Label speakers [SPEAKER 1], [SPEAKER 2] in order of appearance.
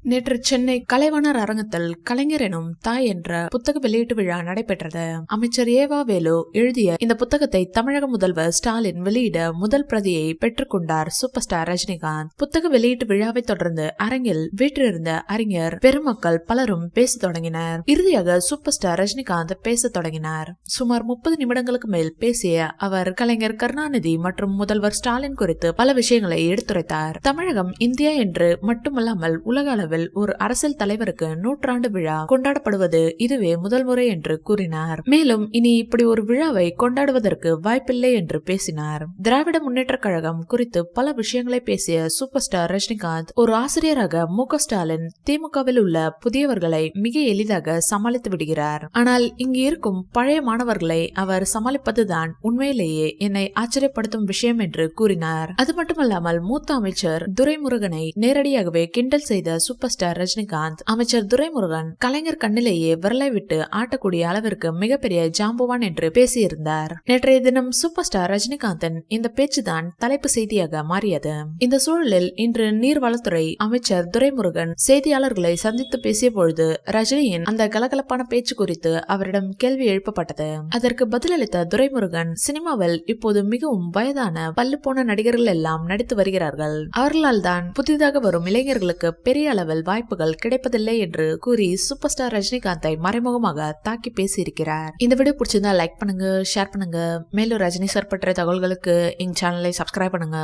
[SPEAKER 1] நேற்று சென்னை கலைவாணர் அரங்கத்தில் கலைஞர் எனும் தாய் என்ற புத்தக வெளியீட்டு விழா நடைபெற்றது. அமைச்சர் ஏவா வேலு எழுதிய இந்த புத்தகத்தை தமிழக முதல்வர் ஸ்டாலின் வெளியிட முதல் பிரதியை பெற்றுக் கொண்டார் சூப்பர் ஸ்டார் ரஜினிகாந்த். புத்தக வெளியீட்டு விழாவை தொடர்ந்து அரங்கில் வீற்றிருந்த அறிஞர் பெருமக்கள் பலரும் பேச தொடங்கினர். இறுதியாக சூப்பர் ஸ்டார் ரஜினிகாந்த் பேச தொடங்கினார். சுமார் 30 நிமிடங்களுக்கு மேல் பேசிய அவர் கலைஞர் கருணாநிதி மற்றும் முதல்வர் ஸ்டாலின் குறித்து பல விஷயங்களை எடுத்துரைத்தார். தமிழகம் இந்தியா என்று மட்டுமல்லாமல் உலக அளவில் ஒரு அரசியல் தலைவருக்கு நூற்றாண்டு விழா கொண்டாடப்படுவது இதுவே முதல் முறை என்று கூறினார். மேலும் இனி இப்படி ஒரு விழாவை கொண்டாடுவதற்கு வாய்ப்பில்லை என்று பேசினார். திராவிட முன்னேற்ற கழகம் குறித்து பல விஷயங்களை பேசிய சூப்பர் ஸ்டார் ரஜினிகாந்த் ஒரு ஆசிரியராக மு.க. ஸ்டாலின் திமுகவில் உள்ள புதியவர்களை மிக எளிதாக சமாளித்து விடுகிறார். ஆனால் இங்கு இருக்கும் பழைய மாணவர்களை அவர் சமாளிப்பதுதான் உண்மையிலேயே என்னை ஆச்சரியப்படுத்தும் விஷயம் என்று கூறினார். அது மட்டுமல்லாமல் மூத்த அமைச்சர் துரைமுருகனை நேரடியாகவே கிண்டல் செய்த சூப்பர் ஸ்டார் ரஜினிகாந்த் அமைச்சர் துரைமுருகன் கலைஞர் கண்ணிலேயே விரலை விட்டு ஆட்டக்கூடிய அளவிற்கு மிகப்பெரிய ஜாம்பவான் என்று பேசியிருந்தார். நேற்றைய தினம் சூப்பர் ஸ்டார் ரஜினிகாந்தின் இந்த பேச்சுதான் தலைப்பு செய்தியாக மாறியது. இந்த சூழலில் இன்று நீர்வளத்துறை அமைச்சர் துரைமுருகன் செய்தியாளர்களை சந்தித்து பேசிய பொழுது ரஜினியின் அந்த கலகலப்பான பேச்சு குறித்து அவரிடம் கேள்வி எழுப்பப்பட்டது. அதற்கு பதிலளித்த துரைமுருகன், சினிமாவில் இப்போது மிகவும் வயதான பல்லு போன நடிகர்கள் எல்லாம் நடித்து வருகிறார்கள். அவர்களால் தான் புதிதாக வரும் இளைஞர்களுக்கு பெரிய அளவில் வாய்ப்புகள் கிடைப்பதில்லை என்று கூறி சூப்பர் ஸ்டார் ரஜினிகாந்தை மறைமுகமாக தாக்கி பேசியிருக்கிறார். இந்த வீடியோ பிடிச்சிருந்தா லைக் பண்ணுங்க, ஷேர் பண்ணுங்க. மேலும் ரஜினி சார் பற்றிய தகவல்களுக்கு எங்க சேனலை சப்ஸ்கிரைப் பண்ணுங்க.